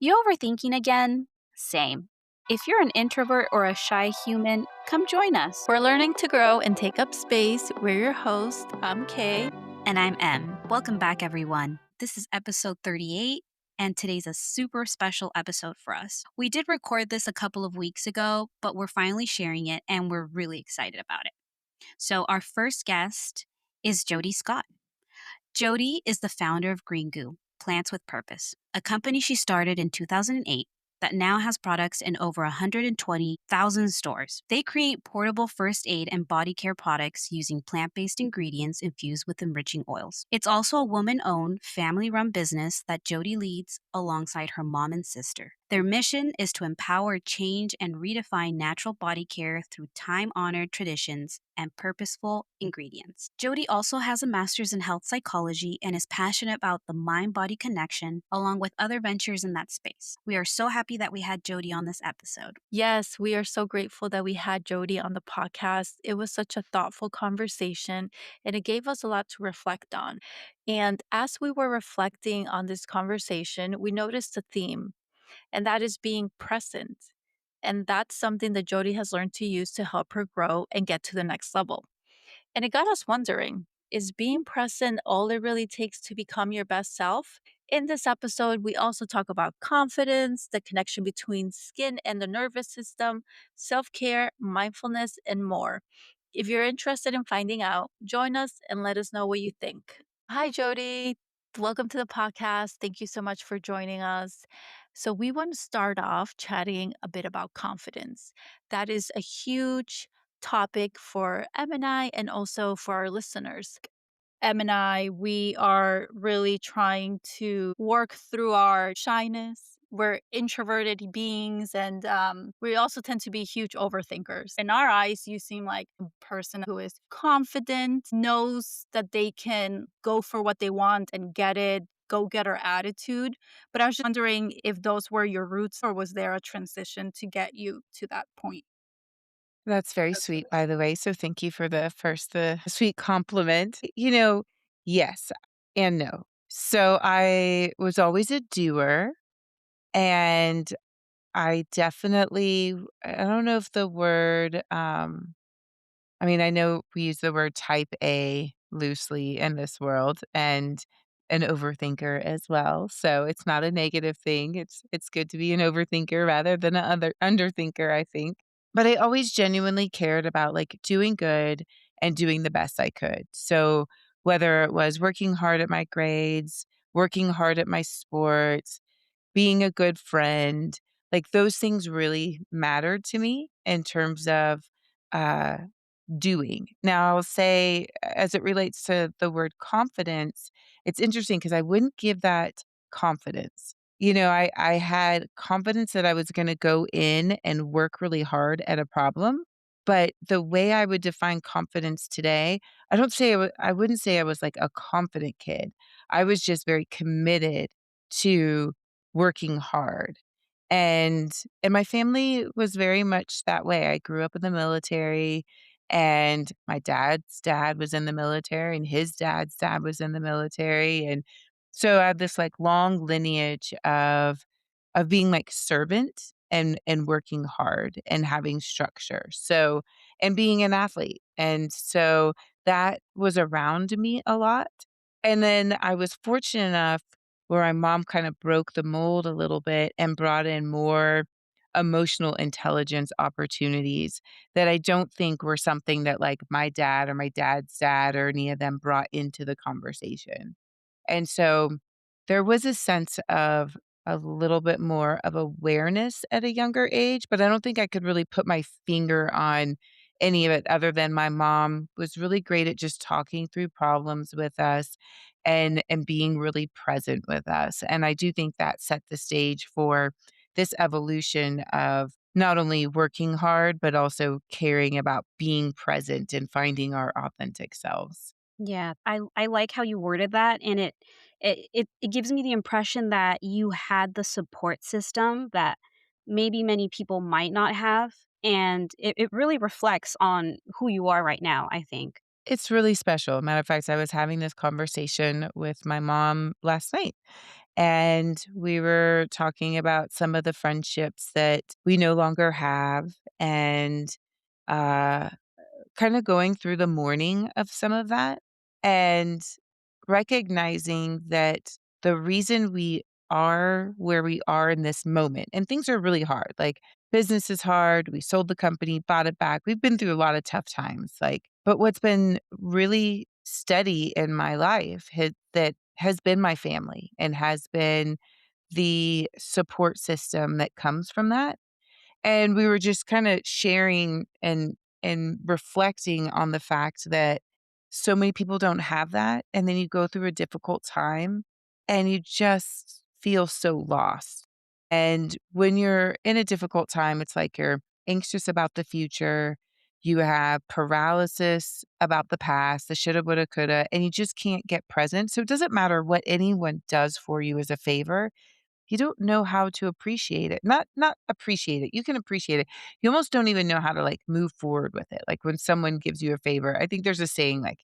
You overthinking again? Same. If you're an introvert or a shy human, come join us. We're learning to grow and take up space. We're your host. I'm Kay. And I'm Em. Welcome back, everyone. This is episode 38, and today's a super special episode for us. We did record this a couple of weeks ago, but we're finally sharing it, and we're really excited about it. So, our first guest is Jodi Scott. Jodi is the founder of GreenGoo, Plants with Purpose, a company she started in 2008 that now has products in over 120,000 stores. They create portable first aid and body care products using plant based ingredients infused with enriching oils. It's also a woman owned, family run business that Jodi leads alongside her mom and sister. Their mission is to empower change and redefine natural body care through time honored traditions and purposeful ingredients. Jodi also has a master's in health psychology and is passionate about the mind body connection, along with other ventures in that space. We are so happy that we had Jodi on this episode. Yes, we are so grateful that we had Jodi on the podcast. It was such a thoughtful conversation and it gave us a lot to reflect on. And as we were reflecting on this conversation, we noticed a theme, and that is being present. And that's something that Jodi has learned to use to help her grow and get to the next level. And it got us wondering, is being present all it really takes to become your best self? In this episode, we also talk about confidence, the connection between skin and the nervous system, self care, mindfulness, and more. If you're interested in finding out, join us and let us know what you think. Hi, Jodi. Welcome to the podcast. Thank you so much for joining us. So, we want to start off chatting a bit about confidence. That is a huge topic for Em and I, and also for our listeners. Em and I, we are really trying to work through our shyness. We're introverted beings, and we also tend to be huge overthinkers. In our eyes, you seem like a person who is confident, knows that they can go for what they want and get it, go getter attitude. But I was just wondering if those were your roots, or was there a transition to get you to that point? That's very sweet, by the way, so thank you for the sweet compliment. Yes and no. So I was always a doer, and I definitely I don't know if the word, I mean, I know we use the word type A loosely in this world and an overthinker as well, so it's not a negative thing. It's good to be an overthinker rather than a other underthinker, I think. But I always genuinely cared about, like, doing good and doing the best I could. So, whether it was working hard at my grades, working hard at my sports, being a good friend, like, those things really mattered to me in terms of, uh, doing. Now, I'll say, as it relates to the word confidence, it's interesting because I wouldn't give that confidence. I had confidence that I was gonna go in and work really hard at a problem, but the way I would define confidence today, I wouldn't say I was, like, a confident kid. I was just very committed to working hard, and and my family was very much that way. I grew up in the military, and my dad's dad was in the military, and his dad's dad was in the military, and so I have this, like, long lineage of being, like, servant and working hard and having structure, so and being an athlete, and so that was around me a lot, and then I was fortunate enough where my mom kind of broke the mold a little bit and brought in more emotional intelligence opportunities that I don't think were something that, like, my dad or my dad's dad or any of them brought into the conversation. And so there was a sense of a little bit more of awareness at a younger age, but I don't think I could really put my finger on any of it other than my mom was really great at just talking through problems with us and being really present with us. And I do think that set the stage for this evolution of not only working hard, but also caring about being present and finding our authentic selves. Yeah, I like how you worded that, and it gives me the impression that you had the support system that maybe many people might not have, and it really reflects on who you are right now, I think. It's really special. Matter of fact, I was having this conversation with my mom last night, and we were talking about some of the friendships that we no longer have and, uh, kinda going through the mourning of some of that and recognizing that the reason we are where we are in this moment and things are really hard, like, business is hard, we sold the company, bought it back, we've been through a lot of tough times, like but what's been really steady in my life that has been my family and has been the support system that comes from that. And we were just kinda sharing and reflecting on the fact that so many people don't have that, and then you go through a difficult time, and you just feel so lost. And when you're in a difficult time, it's like you're anxious about the future, you have paralysis about the past, the shoulda, woulda, coulda, and you just can't get present. So it doesn't matter what anyone does for you as a favor, you don't know how to appreciate it. Not appreciate it, you can appreciate it. You almost don't even know how to, like, move forward with it. Like, when someone gives you a favor, I think there's a saying, like,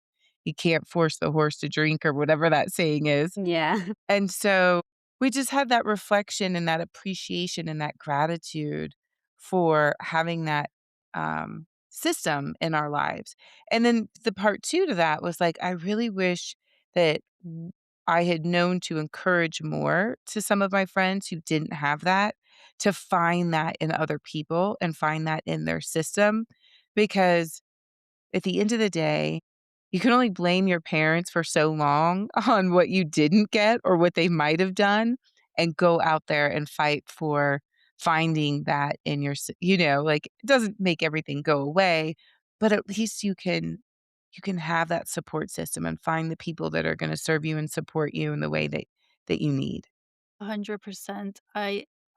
"You can't force the horse to drink," or whatever that saying is. Yeah. And so, we just had that reflection and that appreciation and that gratitude for having that, system in our lives. And then the part 2 to that was, like, I really wish that I had known to encourage more to some of my friends who didn't have that, to find that in other people and find that in their system, because at the end of the day, you can only blame your parents for so long on what you didn't get or what they might have done, and go out there and fight for finding that in your like, it doesn't make everything go away, but at least you can have that support system and find the people that are gonna serve you and support you in the way that you need. 100%.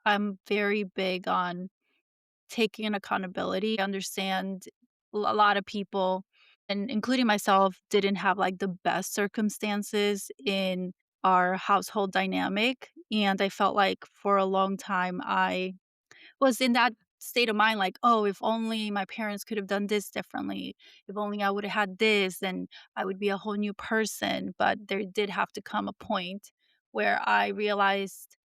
I'm very big on taking an accountability. I understand a lot of people, and including myself, didn't have, like, the best circumstances in our household dynamic, and I felt like for a long time I was in that state of mind, like, "Oh, if only my parents could have done this differently. If only I woulda had this, then I would be a whole new person." But there did have to come a point where I realized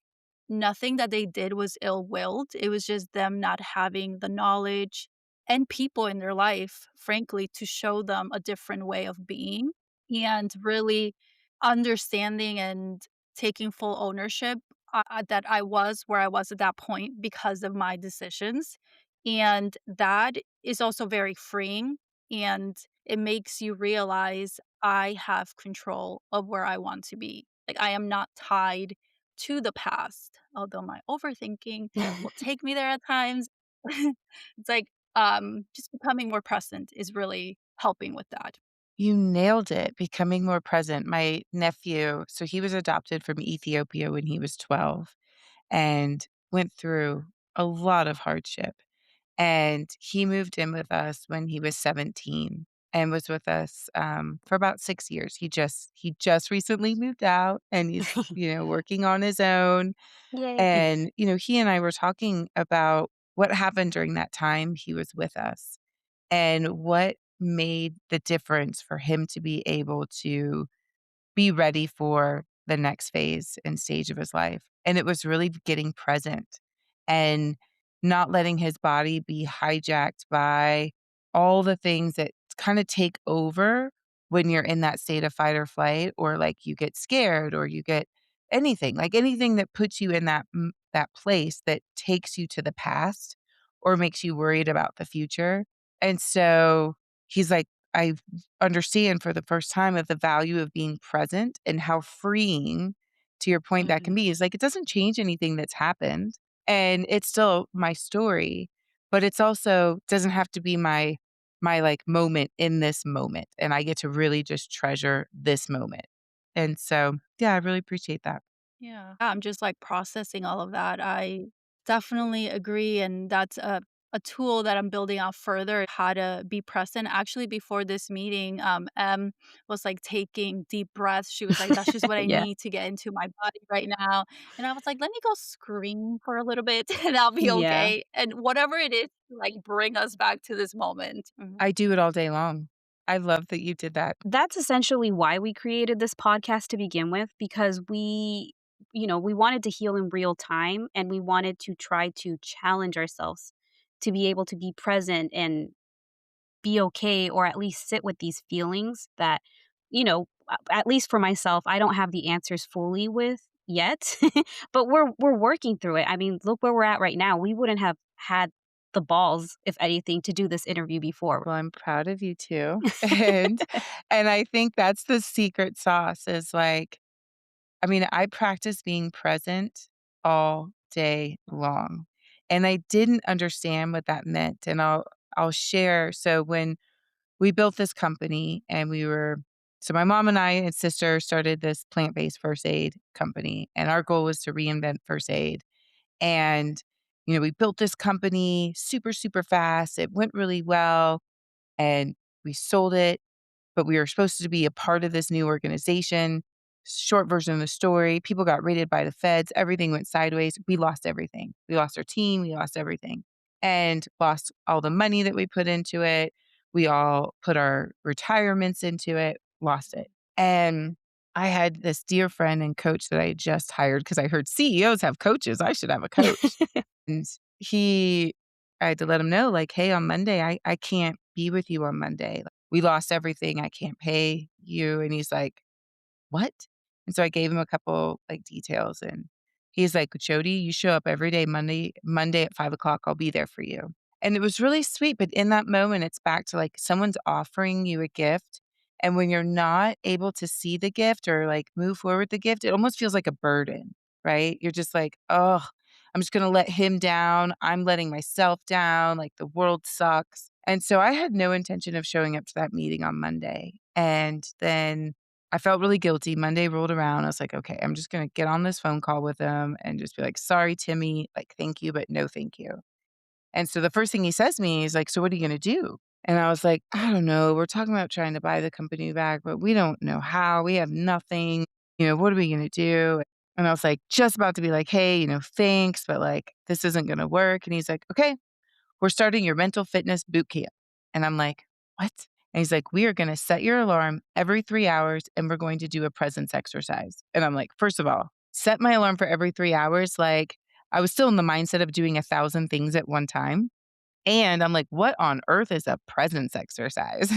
nothing that they did was ill-willed, it was just them not having the knowledge and people in their life, frankly, to show them a different way of being, and really understanding and taking full ownership, that I was where I was at that point because of my decisions, and that is also very freeing, and it makes you realize I have control of where I want to be. Like, I am not tied to the past, although my overthinking will take me there at times. It's like, just becoming more present is really helping with that. You nailed it, becoming more present. My nephew so he was adopted from Ethiopia when he was 12 and went through a lot of hardship. And he moved in with us when he was 17 and was with us, for about 6 years. He just recently moved out and he's, working on his own. Yay. And, he and I were talking about what happened during that time he was with us and what made the difference for him to be able to be ready for the next phase and stage of his life. And it was really getting present and not letting his body be hijacked by all the things that kinda take over when you're in that state of fight or flight, or, like, you get scared or you get anything, like, anything that puts you in that place that takes you to the past or makes you worried about the future. And so he's like, I understand for the first time of the value of being present and how freeing, to your point, that can Mhm. be. Is like, it doesn't change anything that's happened, and it's still my story, but it's also doesn't have to be my, like, moment in this moment, and I get to really just treasure this moment. And so, yeah, I really appreciate that. Yeah. I'm just, like, processing all of that. I definitely agree, and that's a tool that I'm building out further, how to be present. Actually, before this meeting, Em was, like, taking deep breaths. She was like, "That's just what I Yeah. need to get into my body right now." And I was like, "Let me go scream for a little bit, and I'll be Yeah. okay." And whatever it is, like, bring us back to this moment. Mhm. I do it all day long. I love that you did that. That's essentially why we created this podcast to begin with, because we wanted to heal in real time, and we wanted to try to challenge ourselves to be able to be present and be okay, or at least sit with these feelings that, at least for myself, I don't have the answers fully with yet, but we're working through it. I mean, look where we're at right now. We wouldn't have had the balls, if anything, to do this interview before. Well, I'm proud of you too. And I think that's the secret sauce is like, I mean, I practice being present all day long. And I didn't understand what that meant. And I'll share. So when we built this company and so my mom and I and sister started this plant-based first aid company, and our goal was to reinvent first aid. And, we built this company super, super fast. It went really well and we sold it, but we were supposed to be a part of this new organization. Short version of the story, people got raided by the feds, everything went sideways. We lost everything. We lost our team, we lost everything, and lost all the money that we put into it. We all put our retirements into it, lost it. And I had this dear friend and coach that I had just hired because I heard CEOs have coaches. I should have a coach. And he I had to let him know, like, "Hey, on Monday, I can't be with you on Monday. Like, we lost everything. I can't pay you." And he's like, "What?" And so I gave him a couple, like, details, and he's like, "Jody, you show up every day Monday at 5 o'clock. I'll be there for you." And it was really sweet, but in that moment, it's back to, like, someone's offering you a gift, and when you're not able to see the gift or, like, move forward with the gift, it almost feels like a burden, right? You're just like, oh, I'm just gonna let him down. I'm letting myself down, like, the world sucks." And so I had no intention of showing up to that meeting on Monday, and then I felt really guilty. Monday rolled around. I was like, "Okay, I'm just gonna get on this phone call with him and just be like, 'Sorry, Timmy, like, thank you, but no thank you.'" And so the first thing he says to me, he's like, "So what are you gonna do?" And I was like, "I don't know. We're talking about trying to buy the company back, but we don't know how. We have nothing. What are we gonna do?" And I was like, just about to be like, "Hey, thanks, but, like, this isn't gonna work." And he's like, "Okay, we're starting your mental fitness boot camp." And I'm like, "What?" And he's like, "We are gonna set your alarm every 3 hours, and we're going to do a presence exercise." And I'm like, first of all, set my alarm for every 3 hours, like, I was still in the mindset of doing 1,000 things at one time. And I'm like, "What on earth is a presence exercise?"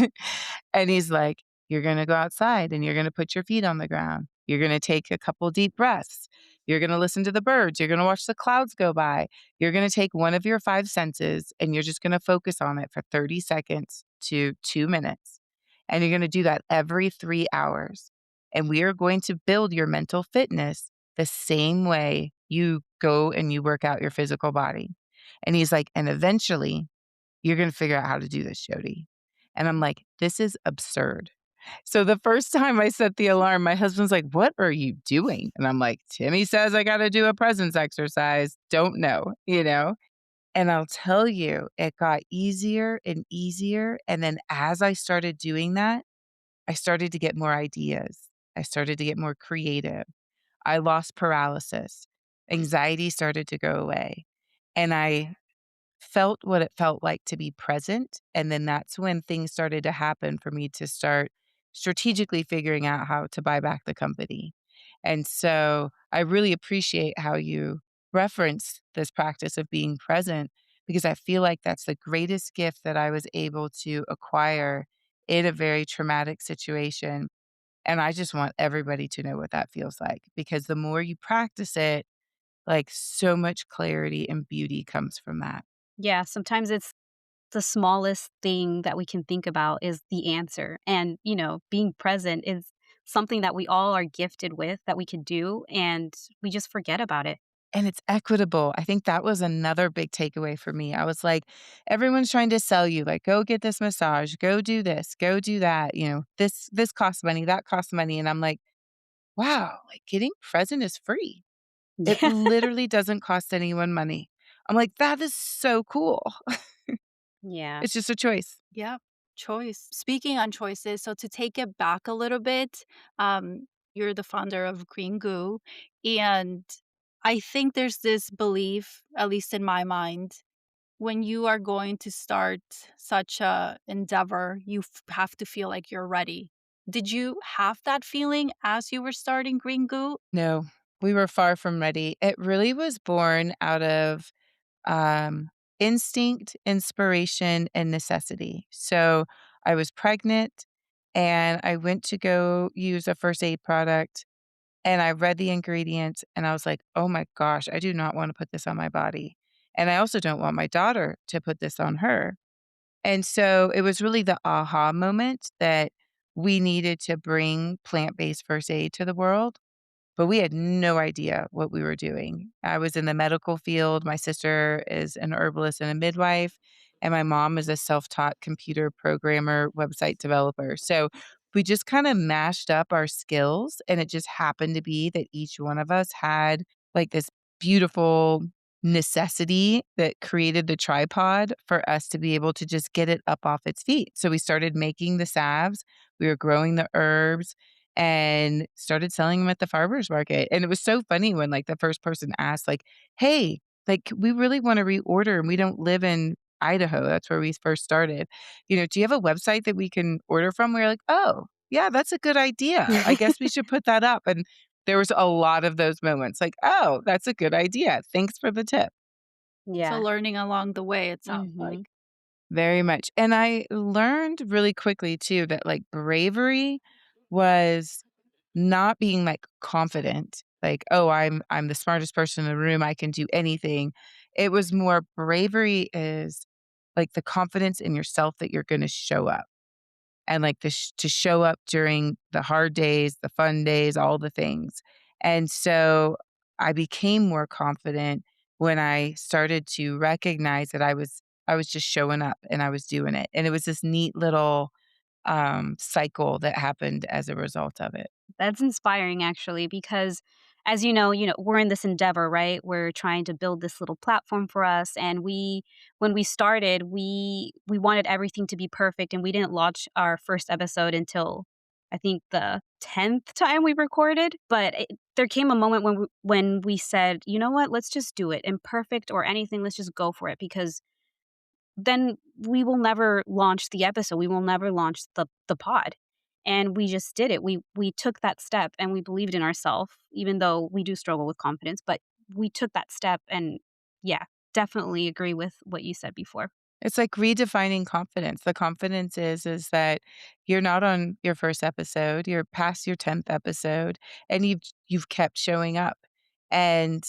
And he's like, "You're gonna go outside and you're gonna put your feet on the ground. You're gonna take a couple deep breaths. You're gonna listen to the birds. You're gonna watch the clouds go by. You're gonna take one of your 5 senses and you're just gonna focus on it for 30 seconds to 2 minutes. And you're gonna do that every 3 hours. And we are going to build your mental fitness the same way you go and you work out your physical body." And he's like, "And eventually, you're gonna figure out how to do this, Jody." And I'm like, "This is absurd." So the first time I set the alarm, my husband's like, "What are you doing?" And I'm like, "Timmy says I gotta do a presence exercise. Don't know?" And I'll tell you, it got easier and easier. And then as I started doing that, I started to get more ideas. I started to get more creative. I lost paralysis. Anxiety started to go away. And I felt what it felt like to be present, and then that's when things started to happen for me to start strategically figuring out how to buy back the company. And so I really appreciate how you reference this practice of being present because I feel like that's the greatest gift that I was able to acquire in a very traumatic situation, and I just want everybody to know what that feels like because the more you practice it, like, so much clarity and beauty comes from that. Yeah, sometimes it's the smallest thing that we can think about is the answer. And, being present is something that we all are gifted with that we could do, and we just forget about it. And it's equitable. I think that was another big takeaway for me. I was like, everyone's trying to sell you, like, go get this massage, go do this, go do that, this costs money, that costs money. And I'm like, wow, like getting present is free. It Yeah. literally doesn't cost anyone money. I'm like, that is so cool. Yeah. It's just a choice. Yep, choice. Speaking on choices, so to take it back a little bit, you're the founder of GreenGoo, and I think there's this belief, at least in my mind, when you are going to start such a endeavor, you have to feel like you're ready. Did you have that feeling as you were starting GreenGoo? No. We were far from ready. It really was born out of um, instinct, inspiration, and necessity. So I was pregnant and I went to go use a first aid product and I read the ingredients and I was like, oh my gosh, I do not want to put this on my body. And I also don't want my daughter to put this on her. And so it was really the aha moment that we needed to bring plant based first aid to the world, but we had no idea what we were doing. I was in the medical field. My sister is an herbalist and a midwife, and my mom is a self-taught computer programmer, website developer. So we just kind of mashed up our skills, and it just happened to be that each one of us had like this beautiful necessity that created the tripod for us to be able to just get it up off its feet. So we started making the salves, we were growing the herbs, and started selling them at the farmer's market. And it was so funny when, like, the first person asked, like, "Hey, like, we really wanna reorder, and we don't live in Idaho." That's where we first started. "Do you have a website that we can order from?" We were like, "Oh, yeah, that's a good idea. I guess we should put that up." And there was a lot of those moments, like, "Oh, that's a good idea. Thanks for the tip." So Yeah. learning along the way, it sounds like. Mhm. Very much. And I learned really quickly too that, like, bravery was not being, like, confident, like, "Oh, I'm the smartest person in the room, I can do anything." It was more bravery is, like, the confidence in yourself that you're gonna show up and, like, to show up during the hard days, the fun days, all the things. And so I became more confident when I started to recognize that I was just showing up and I was doing it. And it was this neat little, cycle that happened as a result of it. That's inspiring actually because as we're in this endeavor, right? We're trying to build this little platform for us and we when we started, we wanted everything to be perfect and we didn't launch our first episode until I think the 10th time we recorded, but there came a moment when we said, "You know what? Let's just do it. Imperfect or anything, let's just go for it because then we will never launch the episode. We will never launch the pod. And we just did it. We took that step and we believed in ourselves, even though we do struggle with confidence, but we took that step and yeah, definitely agree with what you said before. It's like redefining confidence. The confidence is that you're not on your first episode, you're past your 10th episode, and you've kept showing up. And,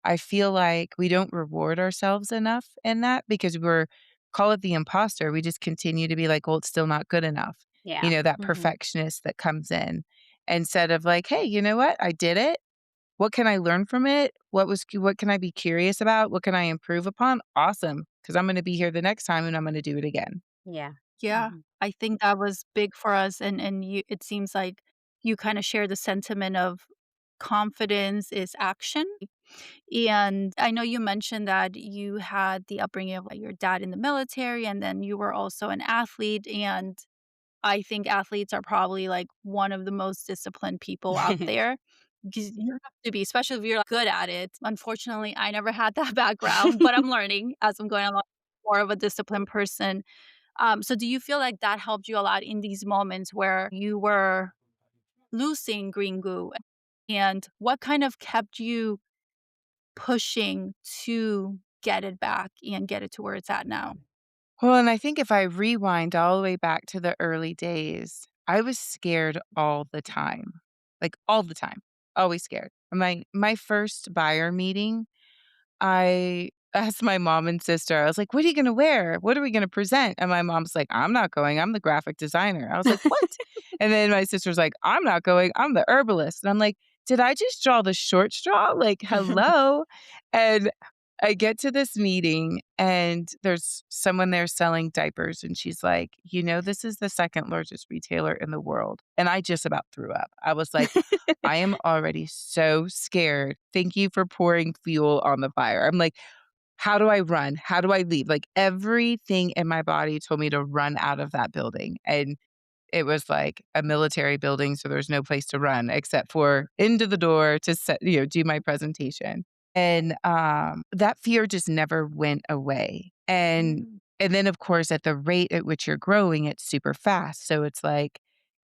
I feel like we don't reward ourselves enough in that because we're call it the imposter, we just continue to be like, "Well, it's still not good enough." Yeah. That Mhm. perfectionist that comes in instead of like, "Hey, you know what? I did it. What can I learn from it? What can I be curious about? What can I improve upon? Awesome, because 'cause I'm gonna be here the next time and I'm gonna do it again." Yeah. Yeah, Mhm. I think that was big for us, and you it seems like you kinda share the sentiment of confidence is action, and I know you mentioned that you had the upbringing of, like, your dad in the military, and then you were also an athlete, and I think athletes are probably, like, one of the most disciplined people out there, 'cause you have to be, especially if you're like, good at it. Unfortunately, I never had that background, but I'm learning as I'm going along, more of a disciplined person. So do you feel like that helped you a lot in these moments where you were losing GreenGoo? And what kind of kept you pushing to get it back and get it to where it's at now? Well, and I think if I rewind all the way back to the early days, I was scared all the time, like, all the time, always scared. My first buyer meeting, I asked my mom and sister, I was like, "What are you gonna wear? What are we gonna present?" And my mom's like, "I'm not going, I'm the graphic designer." I was like, "What?" And then my sister's like, "I'm not going, I'm the herbalist." And I'm like, "Did I just draw the short straw? Like, hello?" And I get to this meeting and there's someone there selling diapers and she's like, this is the second largest retailer in the world." And I just about threw up. I was like, I am already so scared. Thank you for pouring fuel on the fire. I'm like, how do I run? How do I leave? Like everything in my body told me to run out of that building. And it was like a military building, so there's no place to run except for into the door to do my presentation. And that fear just never went away. Mm. And then of course at the rate at which you're growing, it's super fast. So it's like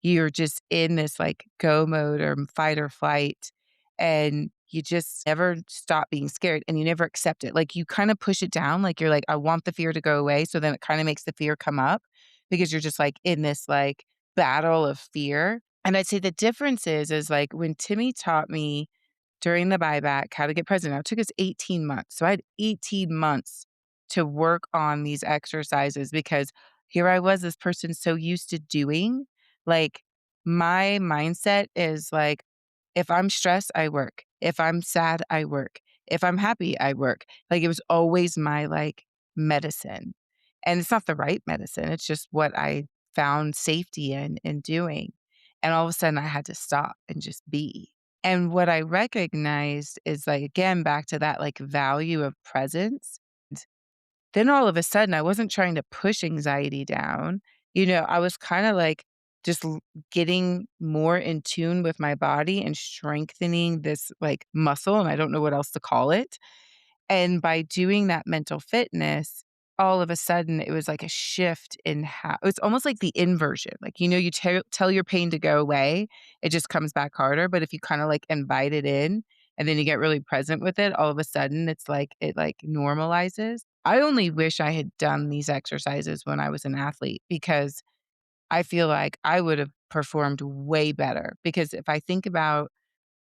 you're just in this like go mode or fight or flight. and you just never stop being scared and you never accept it. Like, you kinda push it down, like, you're like, "I want the fear to go away," so then it kinda makes the fear come up because you're just, like, in this, like, battle of fear. And I'd say the difference is, like, when Timmy taught me during the buyback how to get president, now it took us 18 months. So I had 18 months to work on these exercises because here I was, this person so used to doing. Like, my mindset is like, if I'm stressed, I work. If I'm sad, I work. If I'm happy, I work. Like, it was always my, like, medicine. And it's not the right medicine, it's just what I found safety in doing. And all of a sudden, I had to stop and just be. And what I recognized is, like, again, back to that, like, value of presence. Then all of a sudden, I wasn't trying to push anxiety down. I was kinda, like, just getting more in tune with my body and strengthening this, like, muscle, and I don't know what else to call it. And by doing that mental fitness, all of a sudden, it was like a shift in how it's almost like the inversion. Like, you tell your pain to go away, it just comes back harder, but if you kinda, like, invite it in, and then you get really present with it, all of a sudden, it's like it, like, normalizes. I only wish I had done these exercises when I was an athlete because I feel like I would have performed way better, because if I think about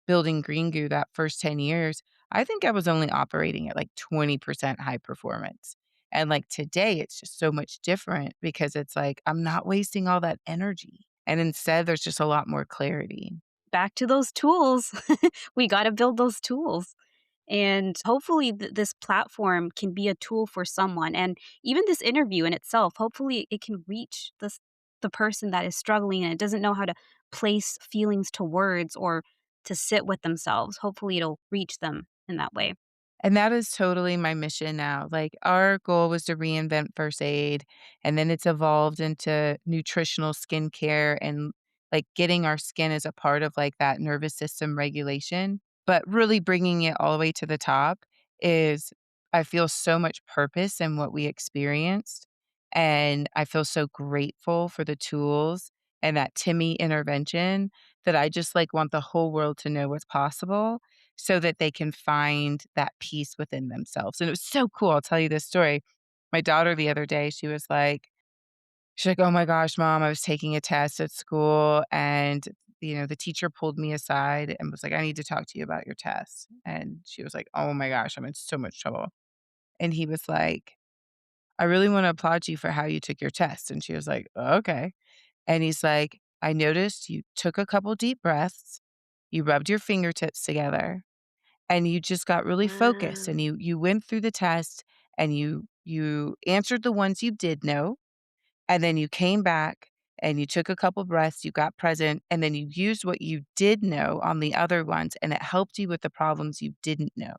building GreenGoo that first 10 years, I think I was only operating at like 20% high performance. And like today, it's just so much different because it's like I'm not wasting all that energy. And instead, there's just a lot more clarity. Back to those tools. We got to build those tools. And hopefully, this platform can be a tool for someone. And even this interview in itself, hopefully, it can reach the person that is struggling and doesn't know how to place feelings to words or to sit with themselves. Hopefully, it'll reach them in that way. And that is totally my mission now. Like, our goal was to reinvent first aid, and then it's evolved into nutritional skincare and like getting our skin as a part of like that nervous system regulation. But really bringing it all the way to the top is I feel so much purpose in what we experienced. And I feel so grateful for the tools and that Timmy intervention that I just like want the whole world to know what's possible so that they can find that peace within themselves. And it was so cool. I'll tell you this story. My daughter the other day, she's like, "Oh my gosh, mom, I was taking a test at school and the teacher pulled me aside and was like, 'I need to talk to you about your test.'" And she was like, "Oh my gosh, I'm in so much trouble." And he was like, "I really want to applaud you for how you took your test." And she was like, "Okay." And he's like, "I noticed you took a couple deep breaths, you rubbed your fingertips together, and you just got really focused Ah. and you went through the test and you answered the ones you did know, and then you came back and you took a couple breaths, you got present, and then you used what you did know on the other ones, and it helped you with the problems you didn't know."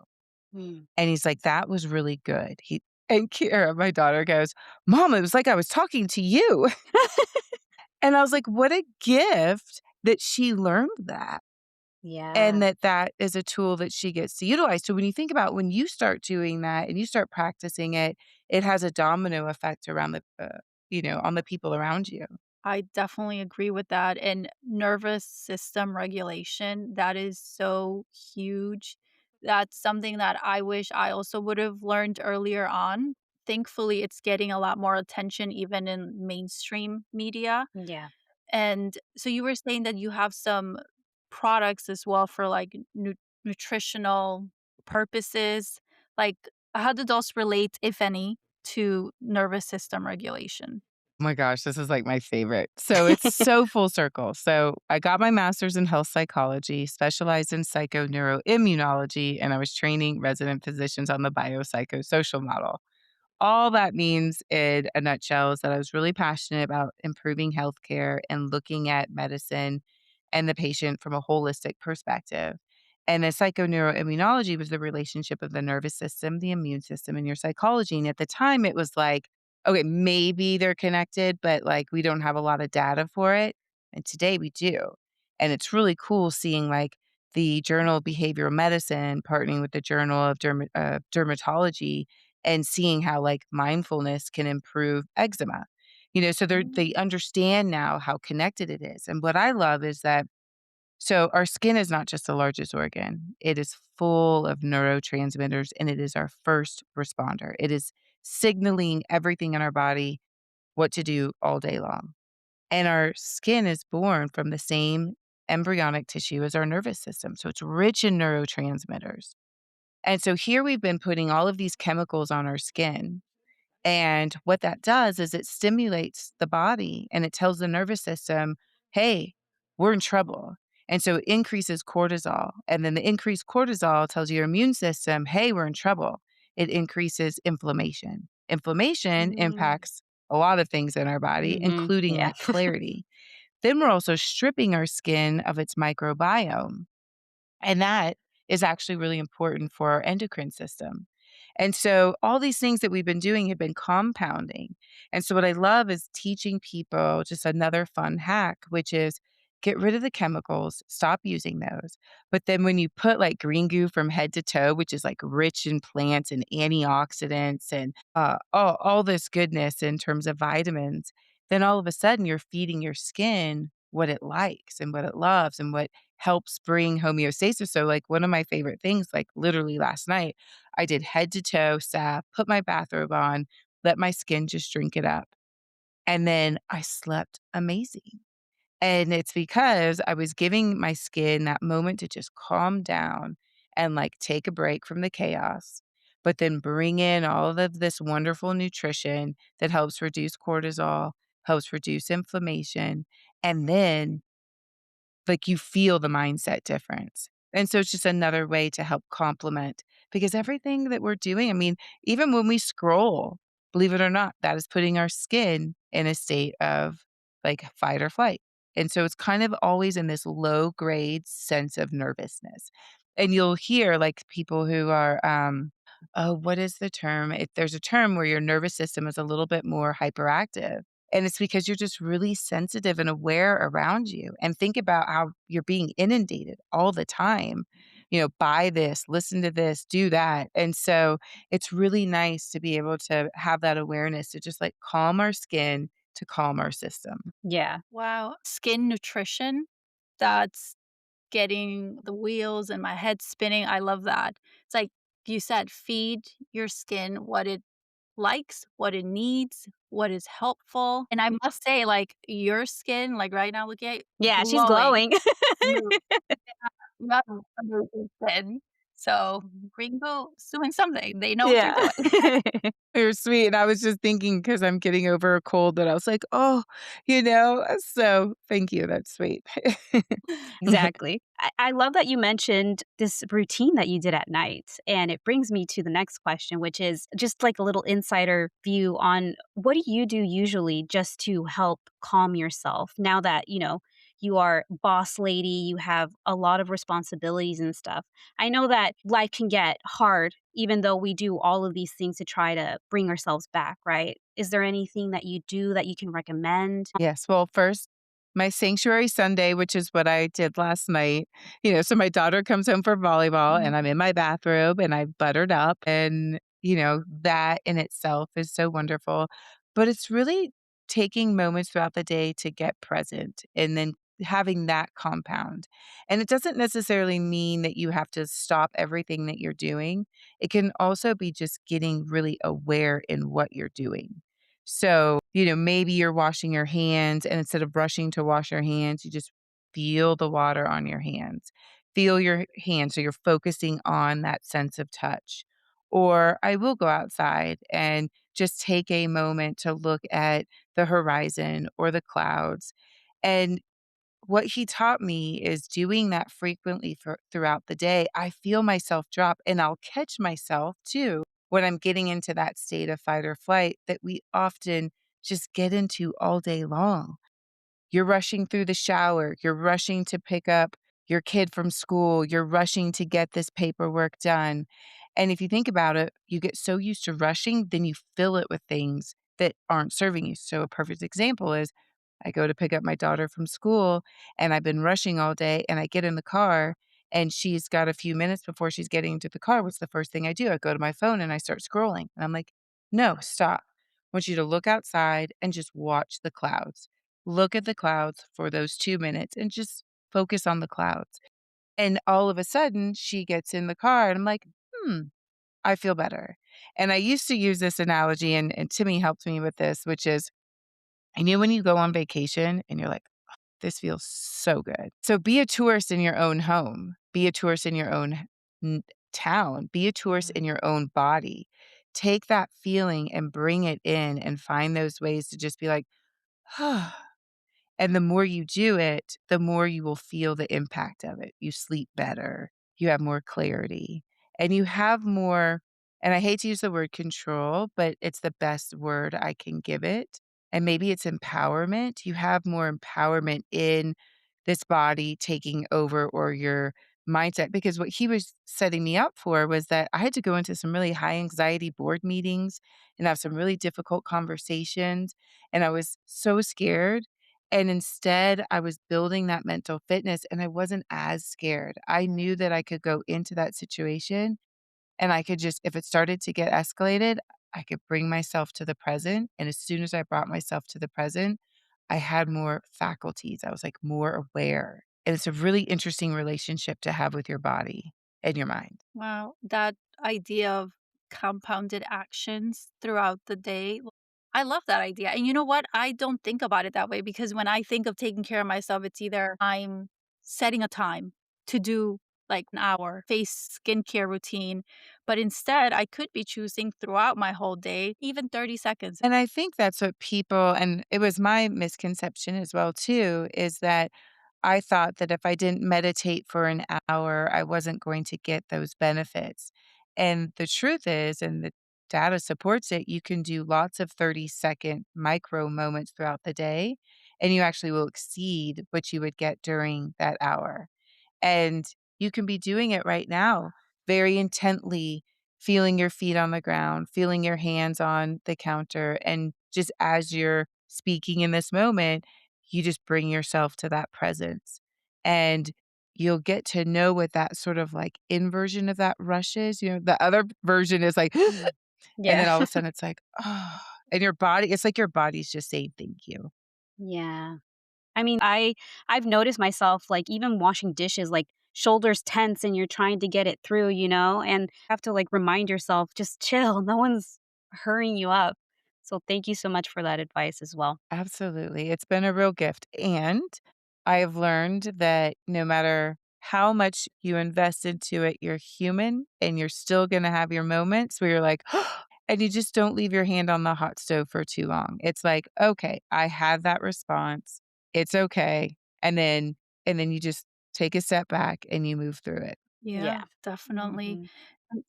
Mm. And he's like, "That was really good." And Kira, my daughter, goes, "Mom, it was like I was talking to you." And I was like, "What a gift that she learned that." And Yeah. that is a tool that she gets to utilize. So when you think about when you start doing that and you start practicing it, it has a domino effect around on the people around you. I definitely agree with that, and nervous system regulation, that is so huge. That's something that I wish I also would have learned earlier on. Thankfully, it's getting a lot more attention even in mainstream media. Yeah. And so you were saying that you have some products as well for, like, nutritional purposes. Like, how do those relate, if any, to nervous system regulation? Oh my gosh, this is like my favorite. So it's so full circle. So I got my master's in health psychology, specialized in psychoneuroimmunology, and I was training resident physicians on the biopsychosocial model. All that means in a nutshell is that I was really passionate about improving healthcare and looking at medicine and the patient from a holistic perspective. And the psychoneuroimmunology was the relationship of the nervous system, the immune system, and your psychology. And at the time, it was like, okay, maybe they're connected, but like we don't have a lot of data for it. And today we do. And it's really cool seeing like the Journal of Behavioral Medicine partnering with the Journal of Dermatology and seeing how like mindfulness can improve eczema. So they Mm. understand now how connected it is. And what I love is that So our skin is not just the largest organ. It is full of neurotransmitters and it is our first responder. It is signaling everything in our body what to do all day long. And our skin is born from the same embryonic tissue as our nervous system. So it's rich in neurotransmitters. And so here we've been putting all of these chemicals on our skin, and what that does is it stimulates the body and it tells the nervous system, hey, we're in trouble. And so it increases cortisol. And then the increased cortisol tells your immune system, hey, we're in trouble. It increases inflammation. Inflammation Mm. impacts a lot of things in our body, including Yeah. like clarity. Then we're also stripping our skin of its microbiome. And that is actually really important for our endocrine system. And so all these things that we've been doing have been compounding. And so what I love is teaching people just another fun hack, which is get rid of the chemicals, stop using those. But then when you put like green goo from head to toe, which is like rich in plants and antioxidants and all this goodness in terms of vitamins, then all of a sudden you're feeding your skin what it likes and what it loves and what helps bring homeostasis. So, like, one of my favorite things, like, literally last night, I did head to toe salve, put my bathrobe on, let my skin just drink it up, and then I slept amazing. And it's because I was giving my skin that moment to just calm down and, like, take a break from the chaos, but then bring in all of this wonderful nutrition that helps reduce cortisol, helps reduce inflammation, and then like, you feel the mindset difference. And so it's just another way to help complement because everything that we're doing, I mean, even when we scroll, believe it or not, that is putting our skin in a state of, like, fight or flight. And so it's kind of always in this low grade sense of nervousness. And you'll hear, like, people who are, oh, what is the term? If there's a term where your nervous system is a little bit more hyperactive. And it's because you're just really sensitive and aware around you. And think about how you're being inundated all the time. You know, buy this, listen to this, do that. And so it's really nice to be able to have that awareness to just like calm our skin, to calm our system. Yeah. Wow. Skin nutrition, that's getting the wheels in my head spinning. I love that. It's like you said, feed your skin what it likes, what it needs, what is helpful. And I must say, like, your skin, like right now, looking at Yeah, she's glowing. glowing. You love amazing skin. So GreenGoo doing something. They know what they're Yeah. doing. You're sweet. And I was just thinking because I'm getting over a cold that I was like, oh, so thank you. That's sweet. Exactly. I love that you mentioned this routine that you did at night. And it brings me to the next question, which is just like a little insider view on what do you do usually just to help calm yourself now that, you are boss lady, you have a lot of responsibilities and stuff. I know that life can get hard even though we do all of these things to try to bring ourselves back, right? Is there anything that you do that you can recommend? Yes. Well, first, my sanctuary Sunday, which is what I did last night. So my daughter comes home for volleyball and I'm in my bathrobe and I buttered up. And, that in itself is so wonderful. But it's really taking moments throughout the day to get present and then having that compound. And it doesn't necessarily mean that you have to stop everything that you're doing. It can also be just getting really aware in what you're doing. So, maybe you're washing your hands and instead of rushing to wash your hands, you just feel the water on your hands. Feel your hands. So you're focusing on that sense of touch. Or I will go outside and just take a moment to look at the horizon or the clouds. And what he taught me is doing that frequently throughout the day. I feel myself drop and I'll catch myself too when I'm getting into that state of fight or flight that we often just get into all day long. You're rushing through the shower, you're rushing to pick up your kid from school, you're rushing to get this paperwork done. And if you think about it, you get so used to rushing, then you fill it with things that aren't serving you. So, a perfect example is I go to pick up my daughter from school and I've been rushing all day and I get in the car and she's got a few minutes before she's getting into the car. What's the first thing I do? I go to my phone and I start scrolling. And I'm like, no, stop. I want you to look outside and just watch the clouds. Look at the clouds for those 2 minutes and just focus on the clouds. And all of a sudden, she gets in the car, and I'm like, "Hmm, I feel better." And I used to use this analogy, and Timmy helped me with this, which is, I knew when you go on vacation and you're like, this feels so good. So be a tourist in your own home, be a tourist in your own n town, be a tourist in your own body. Take that feeling and bring it in and find those ways to just be like, and the more you do it, the more you will feel the impact of it. You sleep better, you have more clarity, and you have more, and I hate to use the word control, but it's the best word I can give it, and maybe it's empowerment. You have more empowerment in this body taking over, or your mindset, because what he was setting me up for was that I had to go into some really high anxiety board meetings and have some really difficult conversations, and I was so scared, and instead, I was building that mental fitness, and I wasn't as scared. I knew that I could go into that situation, and I could just, if it started to get escalated, I could bring myself to the present, and as soon as I brought myself to the present, I had more faculties. I was, like, more aware, and it's a really interesting relationship to have with your body and your mind. Wow, that idea of compounded actions throughout the day, I love that idea. And you know what? I don't think about it that way because when I think of taking care of myself, it's either I'm setting a time to do like an hour face skincare routine, but instead I could be choosing throughout my whole day, even 30 seconds. And I think that's what people, and it was my misconception as well too, is that I thought that if I didn't meditate for an hour, I wasn't going to get those benefits. And the truth is, and the data supports it, you can do lots of 30-second micro moments throughout the day, and you actually will exceed what you would get during that hour. And you can be doing it right now, very intently, feeling your feet on the ground, feeling your hands on the counter. And just as you're speaking in this moment, you just bring yourself to that presence. And you'll get to know what that sort of like inversion of that rush is. The other version is like, and Yeah. then all of a sudden it's like, oh, and your body, it's like your body's just saying thank you. Yeah. I mean, I've noticed myself, like, even washing dishes, like, shoulders tense and you're trying to get it through, and have to, like, remind yourself, "Just chill, no one's hurrying you up." So thank you so much for that advice as well. Absolutely. It's been a real gift. And I have learned that no matter how much you invest into it, you're human and you're still going to have your moments where you're like, and you just don't leave your hand on the hot stove for too long. It's like, okay, I had that response. It's okay. And then you just take a step back and you move through it. Yeah, Yeah. definitely. Mhm.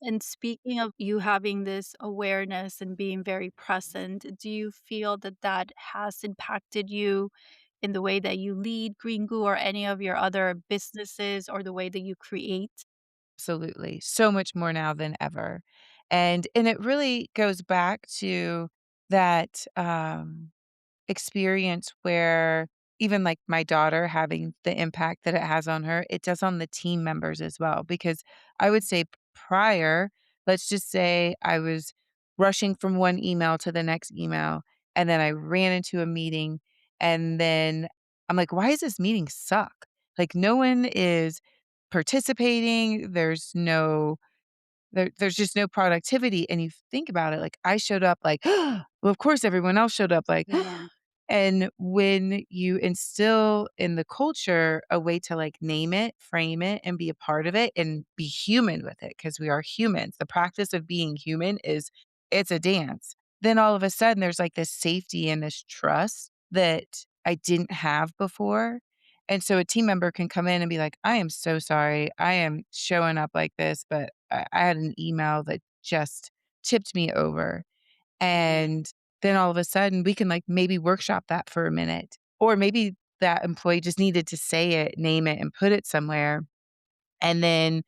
And speaking of you having this awareness and being very present, do you feel that that has impacted you in the way that you lead GreenGoo or any of your other businesses or the way that you create? Absolutely. So much more now than ever. And it really goes back to that experience where even like my daughter having the impact that it has on her, it does on the team members as well. Because I would say prior, let's just say I was rushing from one email to the next email, and then I ran into a meeting, and then I'm like, why does this meeting suck? Like, no one is participating. There's just no productivity. And you think about it, like I showed up like, well, of course everyone else showed up like, Yeah. and when you instill in the culture a way to like name it, frame it, and be a part of it and be human with it, because we are humans. The practice of being human is, it's a dance. Then all of a sudden there's like this safety and this trust that I didn't have before. And so a team member can come in and be like, I am so sorry. I am showing up like this, but I had an email that just tipped me over. Mhm. And then all of a sudden, we can, like, maybe workshop that for a minute, or maybe that employee just needed to say it, name it, and put it somewhere, and then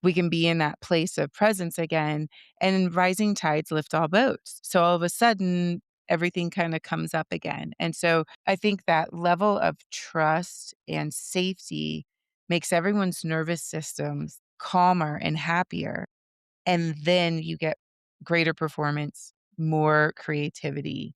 we can be in that place of presence again, and rising tides lift all boats. So all of a sudden, everything kinda comes up again, and so I think that level of trust and safety makes everyone's nervous systems calmer and happier, and then you get greater performance, more creativity,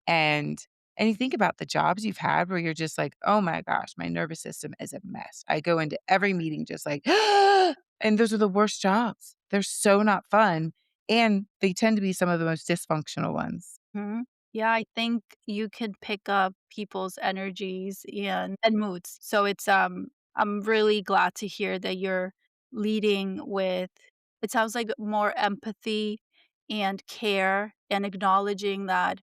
and And you think about the jobs you've had where you're just like, "Oh my gosh, my nervous system is a mess." I go into every meeting just like, and those are the worst jobs. They're so not fun, and they tend to be some of the most dysfunctional ones. Mhm. Yeah, I think you could pick up people's energies and moods. So I'm really glad to hear that you're leading with it sounds like more empathy and care and acknowledging that,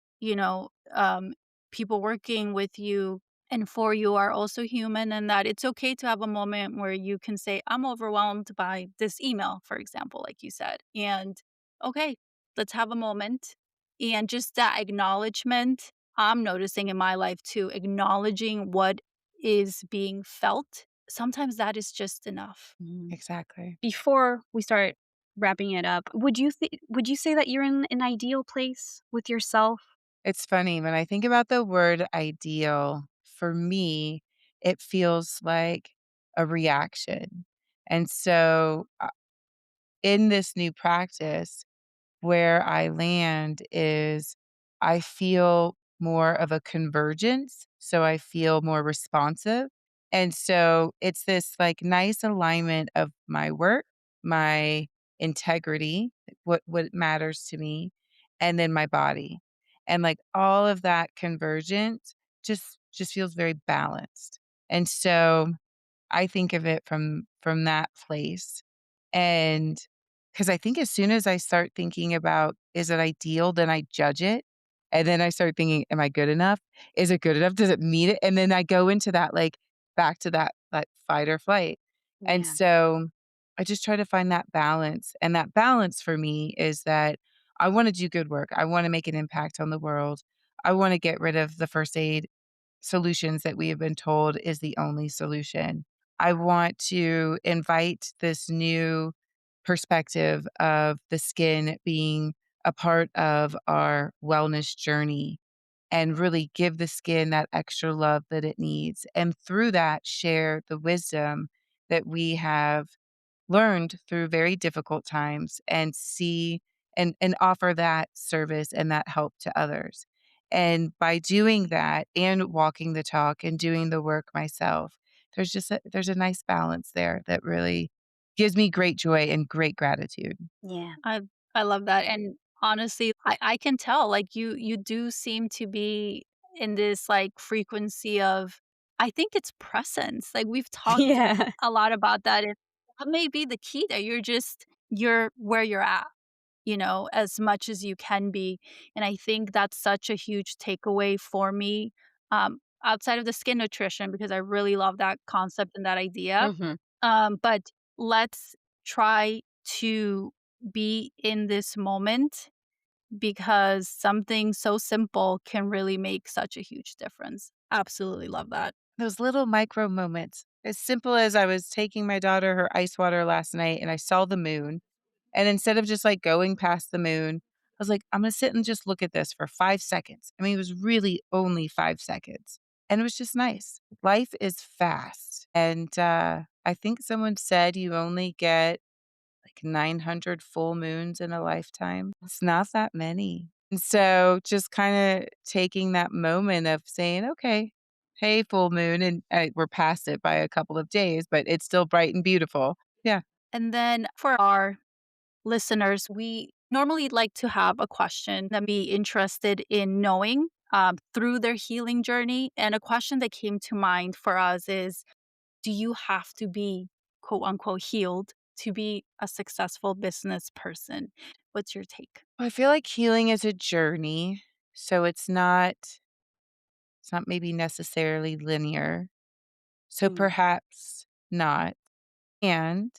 people working with you and for you are also human and that it's okay to have a moment where you can say, I'm overwhelmed by this email, for example, like you said. And okay, let's have a moment and just that acknowledgement, I'm noticing in my life too, acknowledging what is being felt, sometimes that is just enough. Mhm. Exactly. Before we start wrapping it up, would you say that you're in an ideal place with yourself? It's funny, when I think about the word ideal, for me, it feels like a reaction. And so, in this new practice, where I land is I feel more of a convergence, so I feel more responsive, and so it's this, like, nice alignment of my work, my integrity, like, what matters to me, and then my body, and, like, all of that convergence just feels very balanced, and so I think of it from that place, and because I think as soon as I start thinking about, "Is it ideal?" Then I judge it, and then I start thinking, "Am I good enough? Is it good enough? Does it meet it?" And then I go into that, like, back to that fight or flight, and Yeah. so I just try to find that balance, and that balance for me is that I wanna do good work, I wanna make an impact on the world, I wanna get rid of the first aid solutions that we have been told is the only solution. I want to invite this new perspective of the skin being a part of our wellness journey and really give the skin that extra love that it needs. And through that, share the wisdom that we have learned through very difficult times and see and offer that service and that help to others. And by doing that and walking the talk and doing the work myself, there's a nice balance there that really gives me great joy and great gratitude. Yeah. I I love that, and honestly, I can tell, like, you do seem to be in this, like, frequency of I think it's presence, like, we've talked Yeah. a lot about that, and that may be the key that you're where you're at, as much as you can be, and I think that's such a huge takeaway for me, outside of the skin nutrition, because I really love that concept and that idea, Mhm. but let's try to be in this moment because something so simple can really make such a huge difference. Absolutely love that. Those little micro moments, as simple as I was taking my daughter her ice water last night and I saw the moon. And instead of just, like, going past the moon, I was like, "I'm gonna sit and just look at this for 5 seconds." I mean, it was really only 5 seconds, and it was just nice. Life is fast, and, I think someone said you only get, like, 900 full moons in a lifetime. It's not that many. And so just kinda taking that moment of saying, "Okay, hey, full moon," and, we're past it by a couple of days, but it's still bright and beautiful. Yeah. And then for our listeners, we normally like to have a question that be interested in knowing through their healing journey. And a question that came to mind for us is do you have to be quote unquote healed to be a successful business person? What's your take? I feel like healing is a journey, so it's not maybe necessarily linear. So Mm. perhaps not. And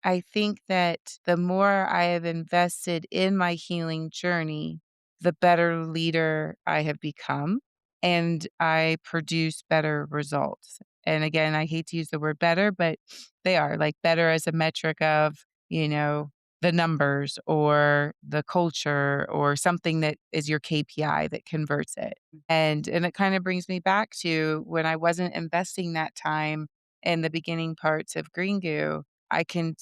I think that the more I have invested in my healing journey, the better leader I have become and I produce better results. And again, I hate to use the word better, but they are like better as a metric of, you know, the numbers or the culture or something that is your KPI that converts it. And it kind of brings me back to when I wasn't investing that time in the beginning parts of GreenGoo, I can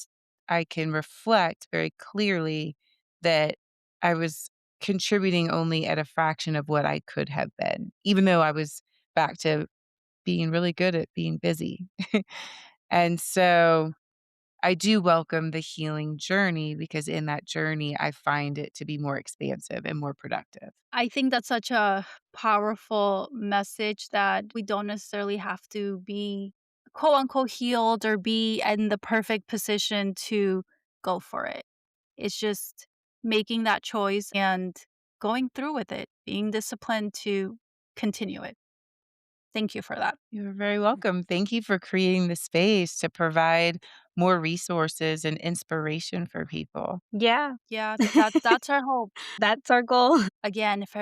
I can reflect very clearly that I was contributing only at a fraction of what I could have been, even though I was back to being really good at being busy. And so I do welcome the healing journey because in that journey, I find it to be more expansive and more productive. I think that's such a powerful message that we don't necessarily have to be quote unquote healed or be in the perfect position to go for it. It's just making that choice and going through with it, being disciplined to continue it. Thank you for that. You're very welcome. Thank you for creating the space to provide more resources and inspiration for people. Yeah, Yeah, that's our hope. that's our goal. Again, if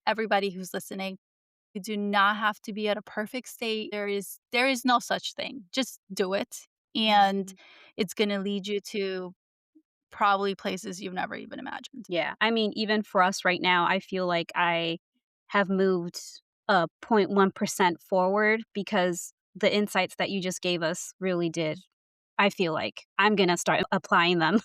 everybody who's listening, you do not have to be at a perfect state. There is no such thing. Just do it, and Mhm. it's gonna lead you to probably places you've never even imagined. Yeah, I mean, even for us right now, I feel like I have moved 0.1% forward because the insights that you just gave us really did. I feel like I'm gonna start applying them,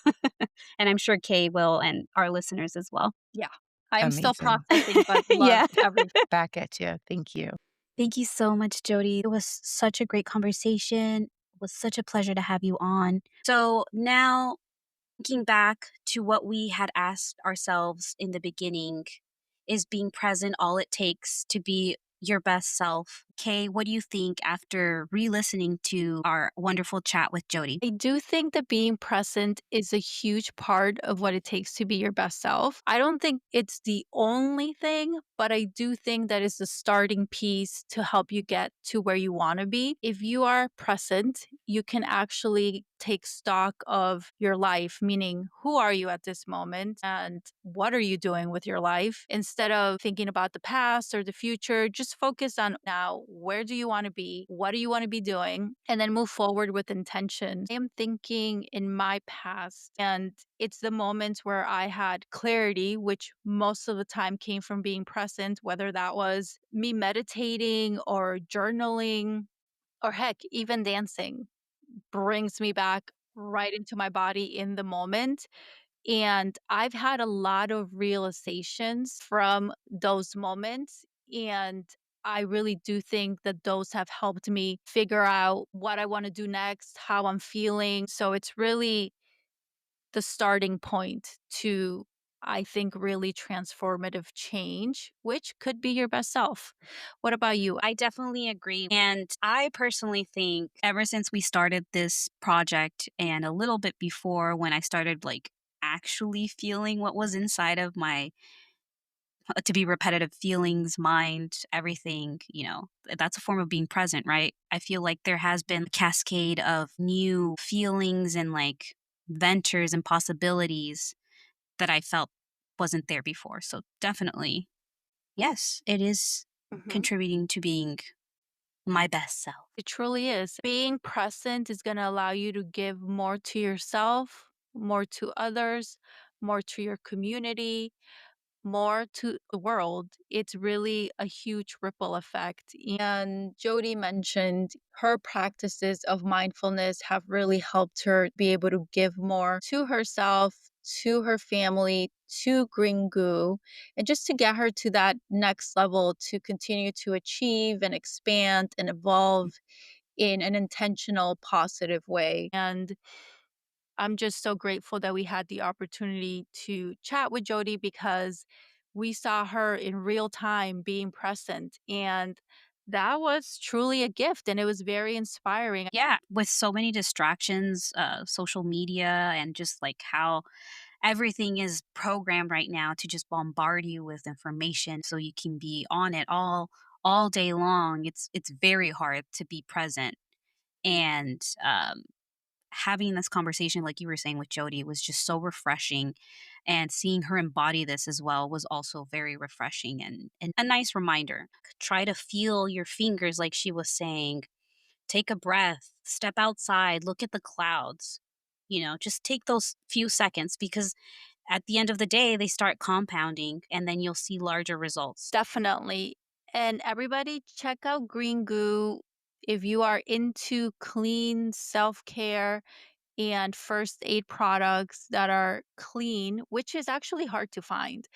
and I'm sure Kay will and our listeners as well. Yeah. I'm still Amazing. processing, but Yeah. loved every Back at you. Thank you. Thank you so much, Jody. It was such a great conversation. It was such a pleasure to have you on. So now, thinking back to what we had asked ourselves in the beginning, is being present all it takes to be your best self? Kay, what do you think after re listening to our wonderful chat with Jody? I do think that being present is a huge part of what it takes to be your best self. I don't think it's the only thing, but I do think that is the starting piece to help you get to where you want to be. If you are present, you can actually take stock of your life, meaning who are you at this moment and what are you doing with your life? Instead of thinking about the past or the future, just focus on now. Where do you want to be? What do you want to be doing? And then move forward with intention. I am thinking in my past, and it's the moments where I had clarity, which most of the time came from being present, whether that was me meditating or journaling or heck, even dancing brings me back right into my body in the moment. And I've had a lot of realizations from those moments. And I really do think that those have helped me figure out what I want to do next, how I'm feeling. So it's really the starting point to, I think, really transformative change, which could be your best self. What about you? I definitely agree. And I personally think ever since we started this project and a little bit before when I started like actually feeling what was inside of my to be repetitive feelings, mind, everything, that's a form of being present, right? I feel like there has been a cascade of new feelings and like ventures and possibilities that I felt wasn't there before. So definitely, yes, it is Mhm. contributing to being my best self. It truly is. Being present is going to allow you to give more to yourself, more to others, more to your community, more to the world. It's really a huge ripple effect. And Jody mentioned her practices of mindfulness have really helped her be able to give more to herself, to her family, to GreenGoo, and just to get her to that next level to continue to achieve and expand and evolve in an intentional, positive way. And I'm just so grateful that we had the opportunity to chat with Jody because we saw her in real time being present. And that was truly a gift and it was very inspiring. Yeah, with so many distractions, social media, and just like how everything is programmed right now to just bombard you with information so you can be on it all day long. It's very hard to be present. And having this conversation, like you were saying with Jody, was just so refreshing. And seeing her embody this as well was also very refreshing and a nice reminder. Try to feel your fingers, like she was saying. Take a breath, step outside, look at the clouds. Just take those few seconds because at the end of the day, they start compounding and then you'll see larger results. Definitely. And everybody, check out Green Goo if you are into clean self care and first aid products that are clean, which is actually hard to find.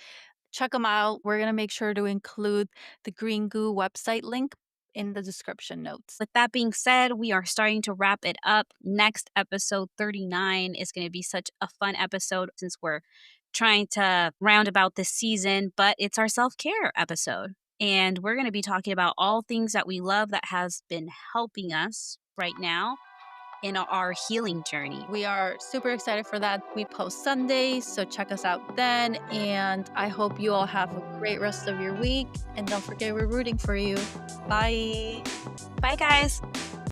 Check them out. We're going to make sure to include the GreenGoo website link in the description notes. With that being said, we are starting to wrap it up. Next episode 39 is going to be such a fun episode since we're trying to round about this season, but it's our self care episode. And we're going to be talking about all things that we love that has been helping us right now in our healing journey. We are super excited for that. We post Sundays, so check us out then. And I hope you all have a great rest of your week. And don't forget, we're rooting for you. Bye. Bye, guys.